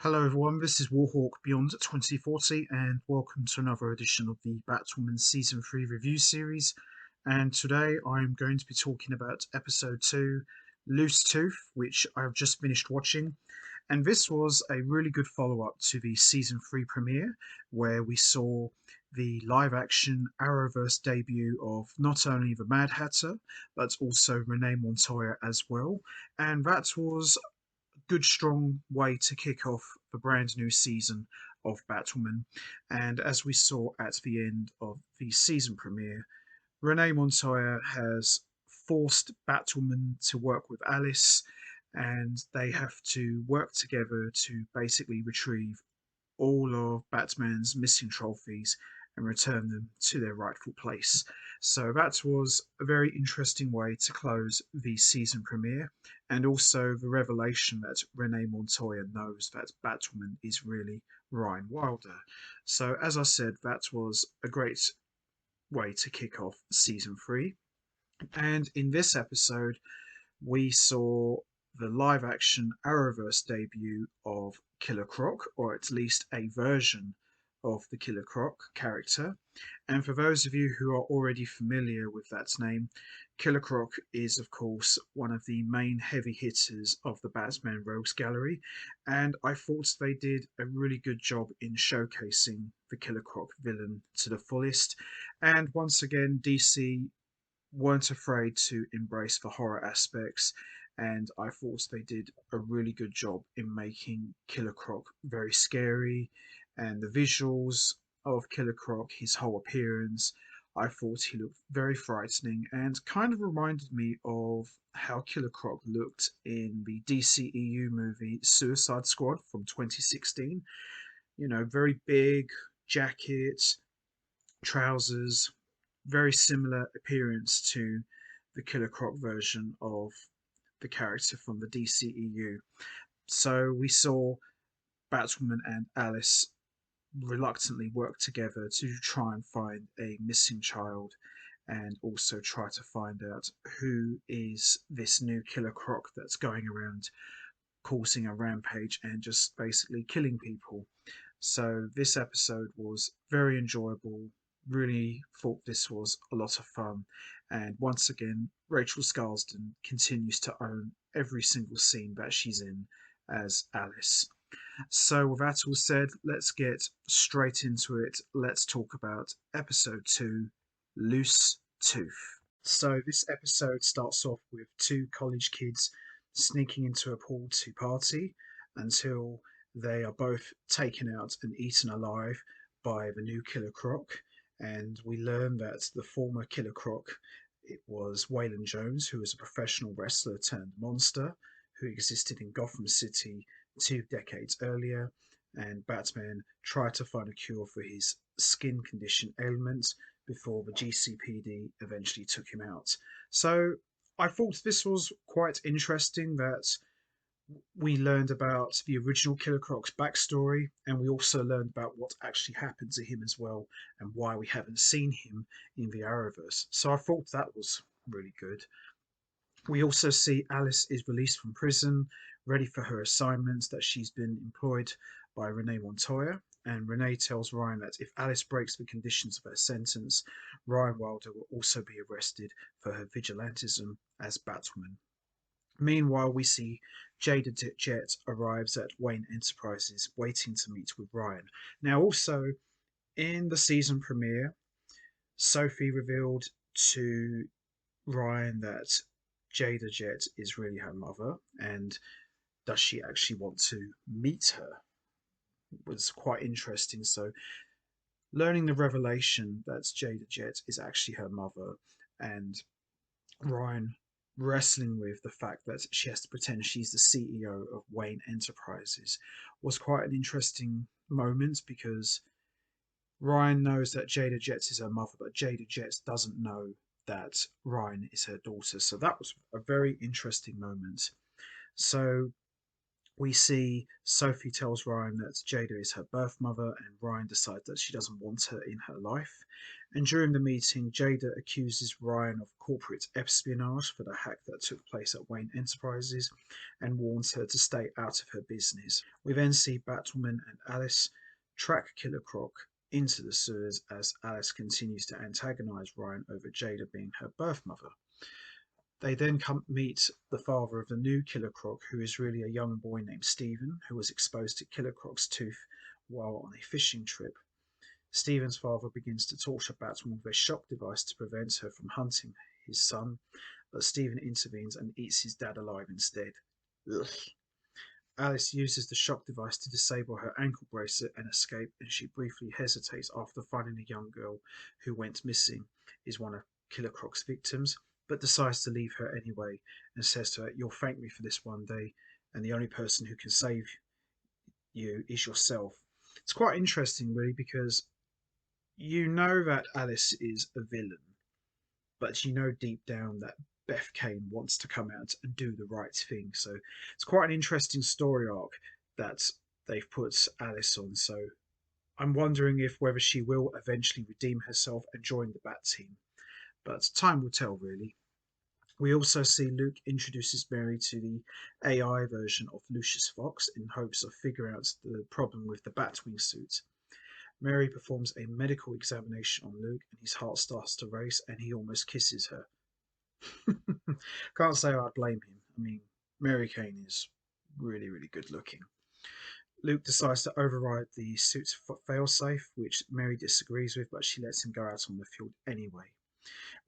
Hello everyone, this is Warhawk Beyond 2040 and welcome to another edition of the Batwoman Season 3 review series. And today I'm going to be talking about episode 2, Loose Tooth, which I've just finished watching. And this was a really good follow-up to the Season 3 premiere, where we saw the live-action Arrowverse debut of not only the Mad Hatter, but also Renee Montoya as well. And that was good, strong way to kick off the brand new season of Batwoman. And as we saw at the end of the season premiere, Renee Montoya has forced Batwoman to work with Alice, and they have to work together to basically retrieve all of Batman's missing trophies and return them to their rightful place. So that was a very interesting way to close the season premiere, and also the revelation that Renee Montoya knows that Batwoman is really Ryan Wilder. So, as I said, that was a great way to kick off season 3. And in this episode, we saw the live action Arrowverse debut of Killer Croc, or at least a version of the Killer Croc character. And for those of you who are already familiar with that name, Killer Croc is, of course, one of the main heavy hitters of the Batman Rogues Gallery, and I thought they did a really good job in showcasing the Killer Croc villain to the fullest. And once again, DC weren't afraid to embrace the horror aspects, and I thought they did a really good job in making Killer Croc very scary, and the visuals of Killer Croc, his whole appearance, I thought he looked very frightening and kind of reminded me of how Killer Croc looked in the DCEU movie Suicide Squad from 2016. You know, very big jacket, trousers, very similar appearance to the Killer Croc version of the character from the DCEU. So we saw Batwoman and Alice reluctantly work together to try and find a missing child and also try to find out who is this new Killer Croc that's going around causing a rampage and just basically killing people. So this episode was very enjoyable. Really thought this was a lot of fun. And once again, Rachel Scarsden continues to own every single scene that she's in as Alice. So with that all said, let's get straight into it. Let's talk about episode 2, Loose Tooth. So this episode starts off with two college kids sneaking into a pool to party until they are both taken out and eaten alive by the new Killer Croc. And we learn that the former Killer Croc, it was Waylon Jones, who was a professional wrestler turned monster, who existed in Gotham City 2 decades earlier. And Batman tried to find a cure for his skin condition ailment before the GCPD eventually took him out. So I thought this was quite interesting that we learned about the original Killer Croc's backstory, and we also learned about what actually happened to him as well, and why we haven't seen him in the Arrowverse. So I thought that was really good. We also see Alice is released from prison, ready for her assignments that she's been employed by Renee Montoya. And Renee tells Ryan that if Alice breaks the conditions of her sentence, Ryan Wilder will also be arrested for her vigilantism as Batwoman. Meanwhile, we see Jada Jet arrives at Wayne Enterprises, waiting to meet with Ryan. Now, also in the season premiere, Sophie revealed to Ryan that Jada Jet is really her mother, and does she actually want to meet her? It was quite interesting. So, learning the revelation that Jada Jet is actually her mother, and Ryan wrestling with the fact that she has to pretend she's the CEO of Wayne Enterprises was quite an interesting moment because Ryan knows that Jada Jet is her mother, but Jada Jet doesn't know that Ryan is her daughter. So that was a very interesting moment. So we see Sophie tells Ryan that Jada is her birth mother, and Ryan decides that she doesn't want her in her life. And during the meeting, Jada accuses Ryan of corporate espionage for the hack that took place at Wayne Enterprises and warns her to stay out of her business. We then see Batwoman and Alice track Killer Croc into the sewers as Alice continues to antagonize Ryan over Jada being her birth mother. They then meet the father of the new Killer Croc, who is really a young boy named Stephen, who was exposed to Killer Croc's tooth while on a fishing trip. Stephen's father begins to torture Batwoman with a shock device to prevent her from hunting his son, but Stephen intervenes and eats his dad alive instead. Ugh. Alice uses the shock device to disable her ankle bracelet and escape, and she briefly hesitates after finding a young girl who went missing is one of Killer Croc's victims, but decides to leave her anyway and says to her, "You'll thank me for this one day, and the only person who can save you is yourself." It's quite interesting, really, because you know that Alice is a villain, but you know deep down that Beth Kane wants to come out and do the right thing. So it's quite an interesting story arc that they've put Alice on. So I'm wondering if whether she will eventually redeem herself and join the Bat team. But time will tell, really. We also see Luke introduces Mary to the AI version of Lucius Fox in hopes of figuring out the problem with the Batwing suit. Mary performs a medical examination on Luke and his heart starts to race and he almost kisses her. Can't say I blame him. I mean, Mary Kane is really, really good looking. Luke decides to override the suit's failsafe, which Mary disagrees with, but she lets him go out on the field anyway.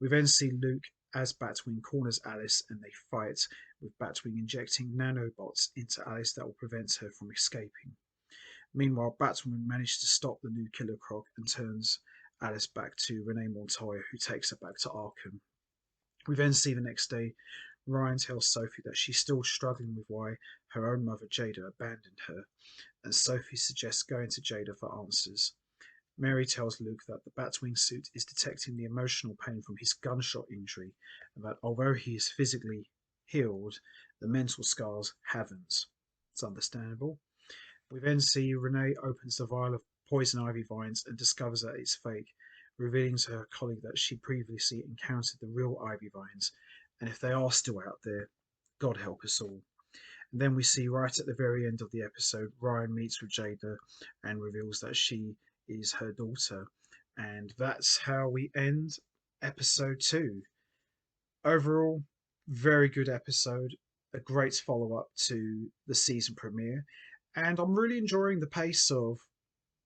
We then see Luke as Batwing corners Alice and they fight, with Batwing injecting nanobots into Alice that will prevent her from escaping. Meanwhile, Batwoman manages to stop the new Killer Croc and turns Alice back to Renee Montoya, who takes her back to Arkham. We then see the next day, Ryan tells Sophie that she's still struggling with why her own mother Jada abandoned her, and Sophie suggests going to Jada for answers. Mary tells Luke that the Batwing suit is detecting the emotional pain from his gunshot injury, and that although he is physically healed, the mental scars haven't. It's understandable. We then see Renee opens the vial of poison ivy vines and discovers that it's fake, revealing to her colleague that she previously encountered the real ivy vines, and if they are still out there, God help us all. And then we see right at the very end of the episode, Ryan meets with Jada and reveals that she is her daughter. And that's how we end episode 2. Overall, very good episode, a great follow up to the season premiere, and I'm really enjoying the pace of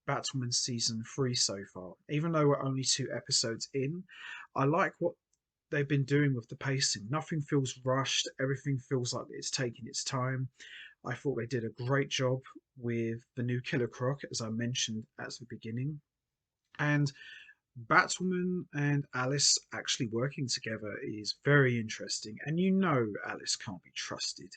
Batwoman season 3 so far. Even though we're only 2 episodes in, I like what they've been doing with the pacing. Nothing feels rushed, everything feels like it's taking its time. I thought they did a great job with the new Killer Croc, as I mentioned at the beginning. And Batwoman and Alice actually working together is very interesting. And you know Alice can't be trusted.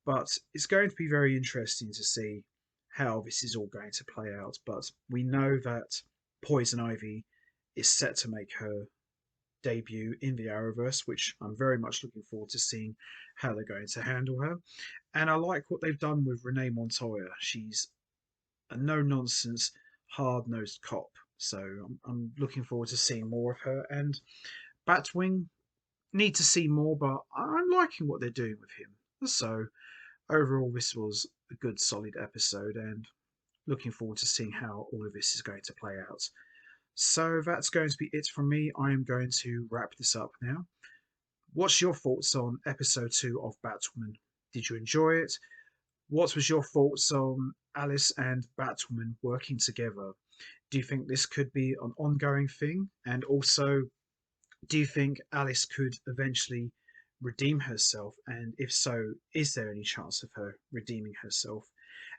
But it's going to be very interesting to see how this is all going to play out. But we know that Poison Ivy is set to make her debut in the Arrowverse, which I'm very much looking forward to seeing how they're going to handle her. And I like what they've done with Renee Montoya. She's a no nonsense, hard nosed cop. So I'm looking forward to seeing more of her. And Batwing, need to see more, but I'm liking what they're doing with him. So overall, this was a good, solid episode, and looking forward to seeing how all of this is going to play out. So that's going to be it from me. I am going to wrap this up now. What's your thoughts on episode 2 of Batwoman? Did you enjoy it? What was your thoughts on Alice and Batwoman working together? Do you think this could be an ongoing thing? And also, do you think Alice could eventually redeem herself? And if so, is there any chance of her redeeming herself?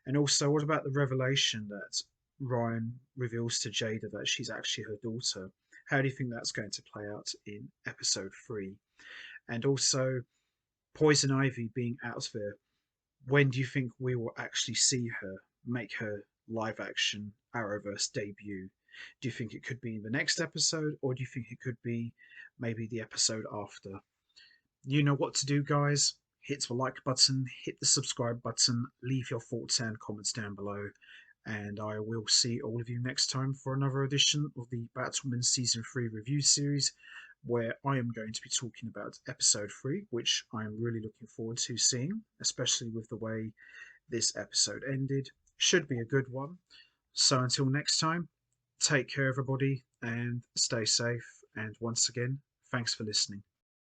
And also, what about the revelation that Ryan reveals to Jada that she's actually her daughter? How do you think that's going to play out in episode 3? And also, Poison Ivy being out there, when do you think we will actually see her make her live action Arrowverse debut? Do you think it could be in the next episode, or do you think it could be maybe the episode after? You know what to do, guys. Hit the like button, hit the subscribe button, leave your thoughts and comments down below, and I will see all of you next time for another edition of the Batwoman Season 3 review series, where I am going to be talking about episode 3, which I am really looking forward to seeing, especially with the way this episode ended. Should be a good one. So until next time, take care, everybody, and stay safe. And once again, thanks for listening.